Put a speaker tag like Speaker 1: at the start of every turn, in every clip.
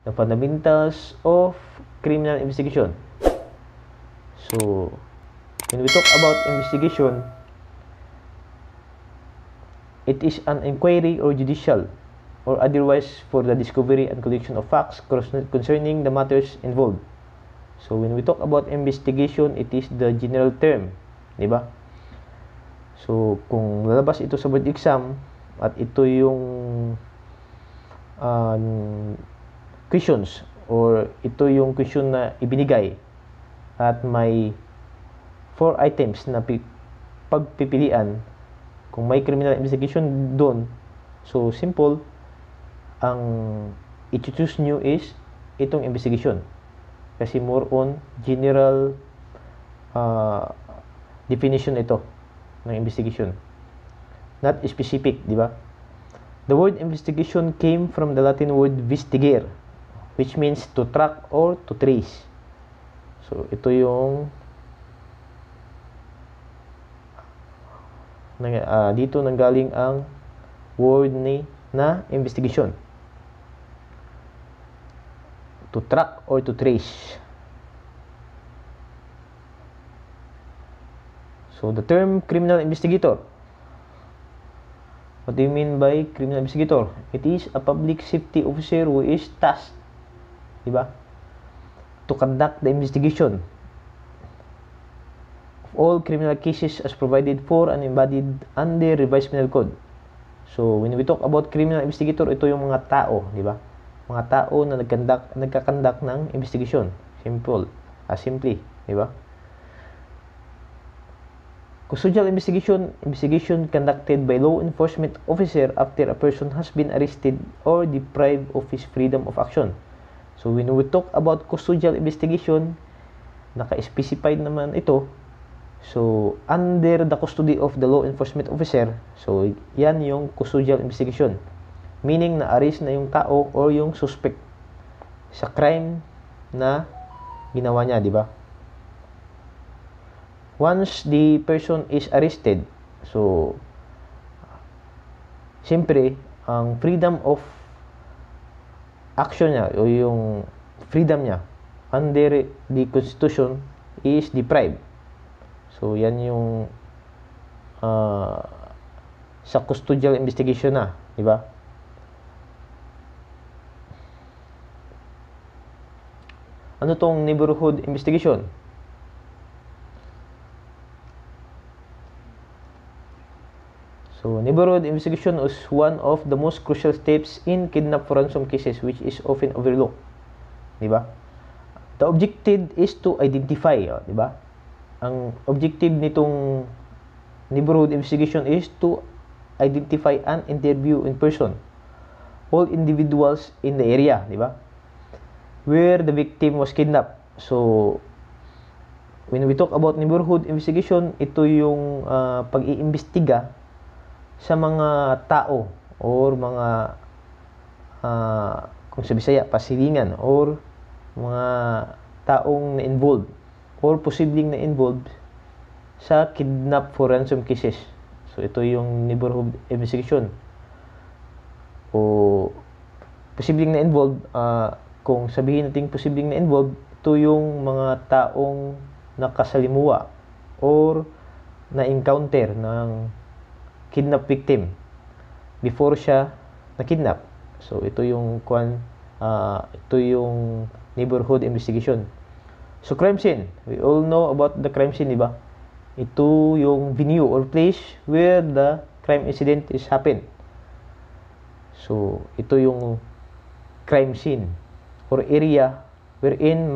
Speaker 1: the fundamentals of criminal investigation. So, when we talk about investigation, it is an inquiry or judicial or otherwise for the discovery and collection of facts concerning the matters involved. So, when we talk about investigation, it is the general term, di ba? So, kung lalabas ito sa board exam at ito yung questions or ito yung question na ibinigay at may 4 items na pagpipilian, kung may criminal investigation doon, so simple, ang i-choose nyo is itong investigation. Kasi more on general definition ito ng investigation. Not specific, di ba? The word investigation came from the Latin word vestigere, which means to track or to trace. So, ito yung dito nanggaling ang word na investigation. To track or to trace. So, the term criminal investigator. What do you mean by criminal investigator? It is a public safety officer who is tasked, diba, to conduct the investigation of all criminal cases as provided for and embodied under revised penal code. So, when we talk about criminal investigator, ito yung mga tao, diba? Mga tao na nagkakandak ng investigation. Simply, diba? Custodial investigation conducted by law enforcement officer after a person has been arrested or deprived of his freedom of action. So, when we talk about custodial investigation, naka-specified naman ito. So, under the custody of the law enforcement officer, so, yan yung custodial investigation. Meaning, na-arrest na yung tao or yung suspect sa crime na ginawa niya, di ba? Once the person is arrested, so, siyempre, ang freedom of action niya o yung freedom niya under the Constitution is deprived. So, yan yung sa custodial investigation na, di ba? Ano tong neighborhood investigation? So, neighborhood investigation is one of the most crucial steps in kidnap for ransom cases which is often overlooked. Di ba? The objective is to identify, di ba? Ang objective nitong neighborhood investigation is to identify and interview in person all individuals in the area, di ba? Where the victim was kidnapped. So, when we talk about neighborhood investigation, ito yung pag-iimbestiga sa mga tao or mga kung sa Bisaya, pasilingan or mga taong na-involved or posibleng na-involved sa kidnap for ransom cases. So, ito yung neighborhood investigation. O posibleng na-involved, kung sabihin natin posibleng na-involved, ito yung mga taong nakasalimuwa or na-encounter ng kidnap victim before siya na-kidnap. So, ito yung neighborhood investigation. So, crime scene. We all know about the crime scene, di ba? Ito yung venue or place where the crime incident is happened. So, ito yung crime scene or area wherein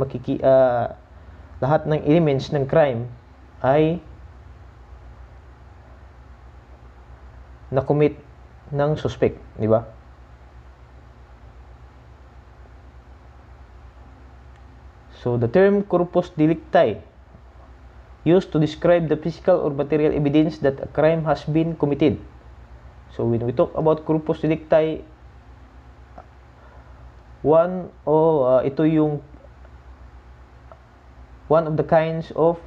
Speaker 1: lahat ng elements ng crime ay na-commit ng suspect, di ba? So, the term corpus delicti used to describe the physical or material evidence that a crime has been committed. So, when we talk about corpus delicti, ito yung one of the kinds of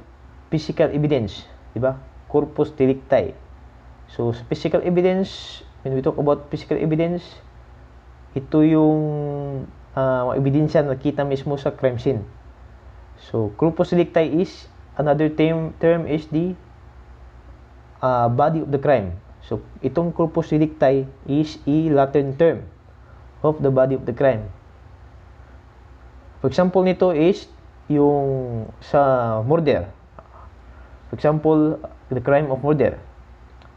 Speaker 1: physical evidence, di ba? Corpus delicti. So, sa physical evidence, when we talk about physical evidence, ito yung mga ebidensya na nakita mismo sa crime scene. So, corpus delicti is, another term is the body of the crime. So, itong corpus delicti is a Latin term of the body of the crime. For example nito is yung sa murder. For example, the crime of murder.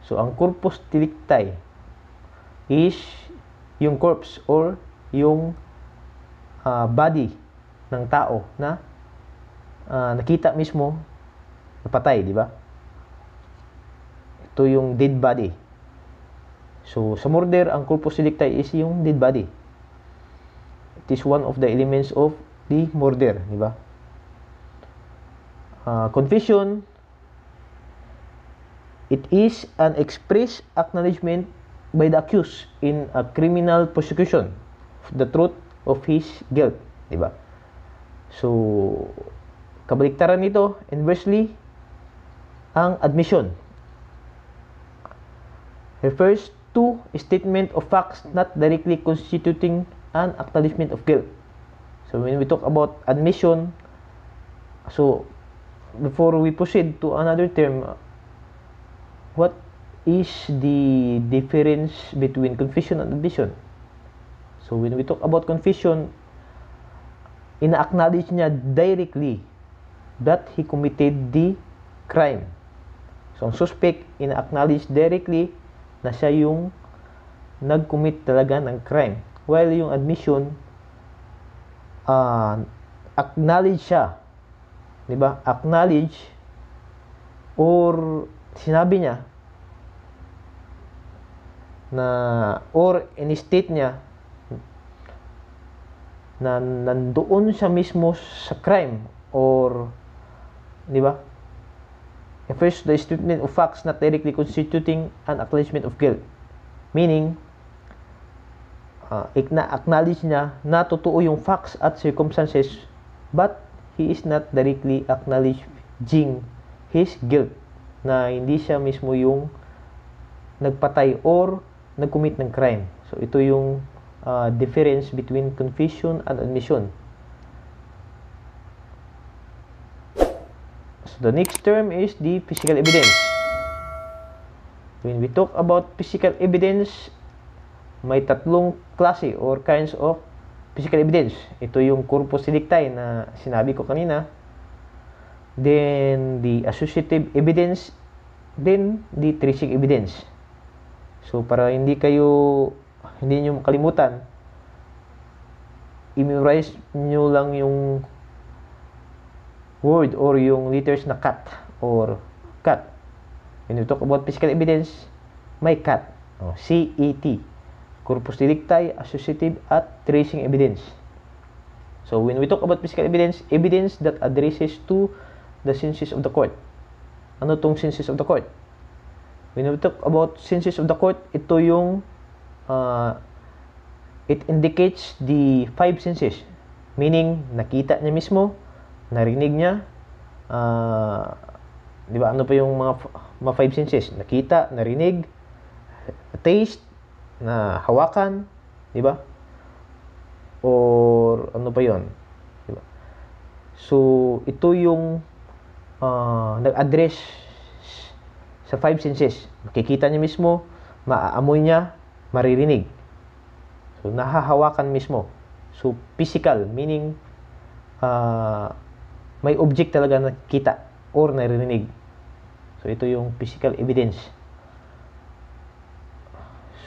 Speaker 1: So, ang corpus delicti is yung corpse or yung body ng tao na nakita mismo napatay, di ba? Ito yung dead body. So, sa murder, ang corpus delicti is yung dead body. It is one of the elements of the murder, di ba? Confession, it is an express acknowledgement by the accused in a criminal prosecution of the truth of his guilt, di ba? So, kabaliktaran nito, inversely, ang admission refers to a statement of facts not directly constituting an acknowledgement of guilt. So, when we talk about admission, so, before we proceed to another term, what is the difference between confession and admission? So, when we talk about confession, ina-acknowledge niya directly that he committed the crime. So, ang suspect, ina-acknowledge directly na siya yung nag-commit talaga ng crime. While yung admission, acknowledge siya. Diba? Acknowledge or sinabi niya na or in-state niya na nandoon siya mismo sa crime or diba? First, the statement of facts not directly constituting an acknowledgement of guilt. Meaning, acknowledge niya na totoo yung facts at circumstances but he is not directly acknowledging his guilt. Na hindi siya mismo yung nagpatay or nag-commit ng crime. So, ito yung difference between confession and admission. So, the next term is the physical evidence. When we talk about physical evidence, may tatlong klase or kinds of physical evidence. Ito yung corpus delicti na sinabi ko kanina. Then, the associative evidence. Then, the tracing evidence. So, para hindi nyo makalimutan, i-memorize nyo lang yung word or yung letters na CAT or CAT. When we talk about physical evidence, may CAT. C-A-T. Corpus delicti, associative, at tracing evidence. So, when we talk about physical evidence, evidence that addresses to the senses of the court. Ano tong senses of the court? When we talk about senses of the court, ito yung it indicates the five senses. Meaning, nakita niya mismo, narinig niya, di ba, ano pa yung mga five senses? Nakita, narinig, taste, na hawakan, di ba? Or ano pa yon? Di ba? So, ito yung nag-address sa five senses. Makikita niya mismo, maaamoy niya, maririnig. So, nahahawakan mismo. So, physical, meaning may object talaga na kita or naririnig. So, ito yung physical evidence.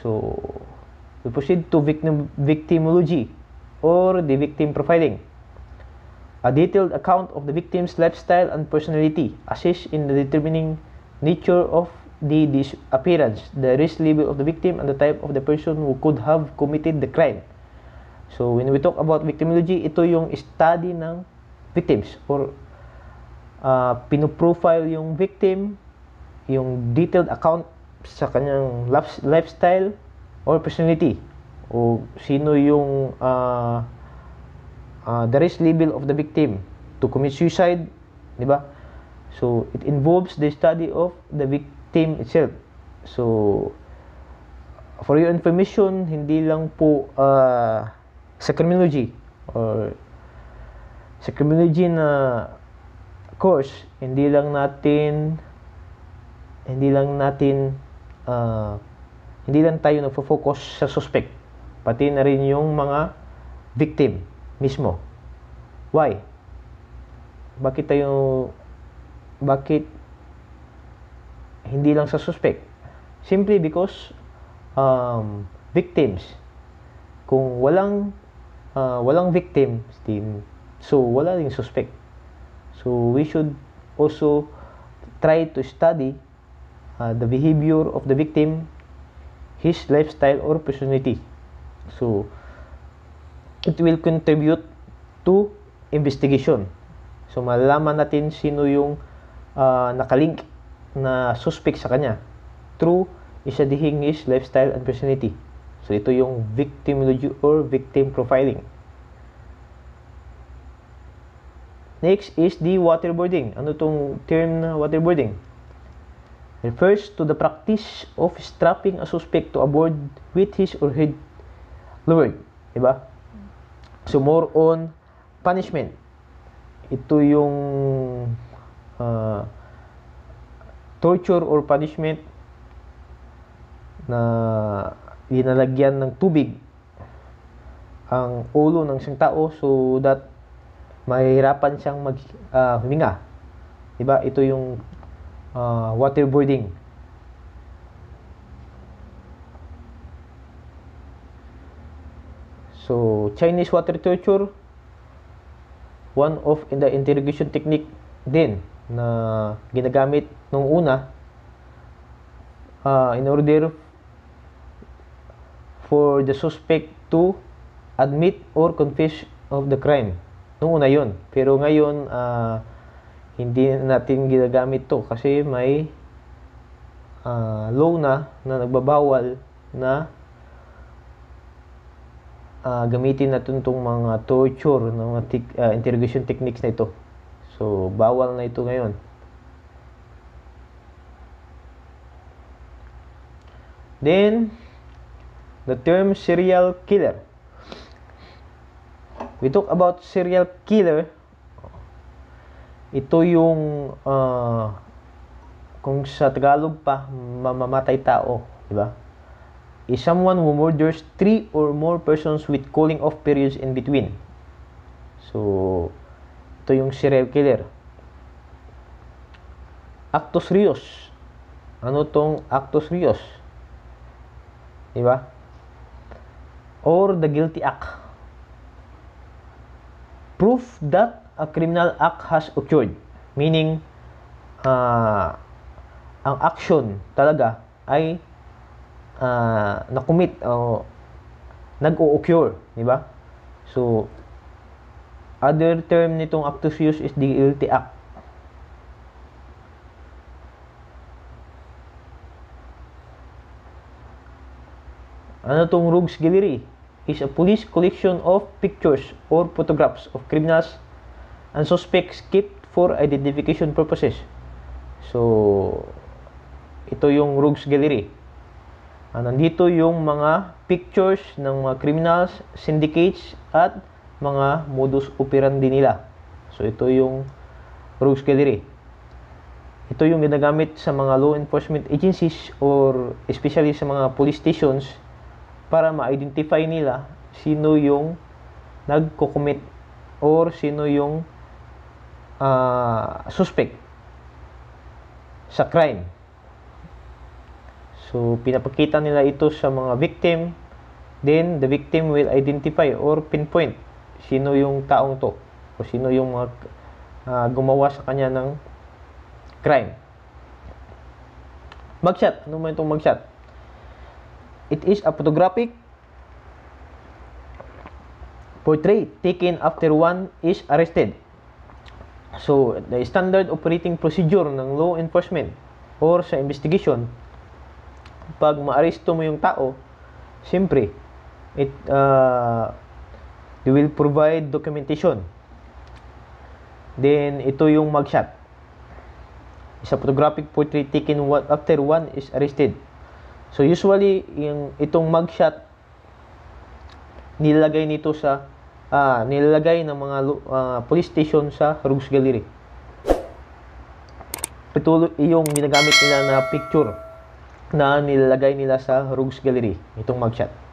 Speaker 1: So, we proceed to victimology or the victim profiling. A detailed account of the victim's lifestyle and personality assists in the determining nature of the disappearance, the risk level of the victim, and the type of the person who could have committed the crime. So, when we talk about victimology, ito yung study ng victims or pinoprofile yung victim, yung detailed account sa kanyang lifestyle or personality, o sino yung the risk level of the victim to commit suicide, di ba? So, it involves the study of the victim itself. So, for your information, hindi lang po sa criminology or sa criminology na course, hindi lang natin hindi lang tayo nagfo-focus sa suspect, pati na rin yung mga victim mismo. Why? Bakit hindi lang sa suspect? Simply because victims, kung walang victim, so wala ring suspect. So we should also try to study the behavior of the victim, his lifestyle or personality. So it will contribute to investigation. So malalaman natin sino yung nakalink na suspect sa kanya through studying his lifestyle and personality. So ito yung victimology or victim profiling. Next is the waterboarding. Ano tong term na waterboarding? Refers to the practice of strapping a suspect to a board with his or her lowered. Diba? So more on punishment. Ito yung torture or punishment na dinalagyan ng tubig ang ulo ng isang tao so that mahirapan siyang huminga. Diba? Ito yung waterboarding. So, Chinese water torture, one of the interrogation technique din na ginagamit nung una in order for the suspect to admit or confess of the crime. Nung una yun. Pero ngayon, hindi natin ginagamit to kasi may law na nagbabawal na gamitin natin itong mga torture ng mga interrogation techniques na ito. So, bawal na ito ngayon. Then, the term serial killer. We talk about serial killer. Ito yung kung sa Tagalog pa, mamamatay tao, di ba? Is someone who murders 3 or more persons with cooling off periods in between. So, ito yung serial killer. Actus reus. Ano tong actus reus? Di ba? Or the guilty act. Proof that a criminal act has occurred. Meaning, ang action talaga ay na-commit o nag-o-occur, di ba? So, other term nitong actus reus is the guilty act. Ano tong rogues gallery? Is a police collection of pictures or photographs of criminals and suspects kept for identification purposes. So, ito yung rogues gallery. Nandito yung mga pictures ng mga criminals, syndicates, at mga modus operandi nila. So, ito yung rogues gallery. Ito yung ginagamit sa mga law enforcement agencies or especially sa mga police stations para ma-identify nila sino yung nagko-commit or sino yung suspect sa crime. So, pinapakita nila ito sa mga victim. Then, the victim will identify or pinpoint sino yung taong to o sino yung mga gumawa sa kanya ng crime. Mugshot. Ano mo itong mugshot? It is a photographic portrait taken after one is arrested. So, the standard operating procedure ng law enforcement or sa investigation, pag maaresto mo yung tao, siyempre, they will provide documentation. Then, ito yung mugshot. It's a photographic portrait taken after one is arrested. So, usually, itong mugshot, nilagay nito sa nilalagay ng mga police station sa Rogues Gallery. Ito yung ginagamit nila na picture na nilalagay nila sa Rogues Gallery, itong mugshot.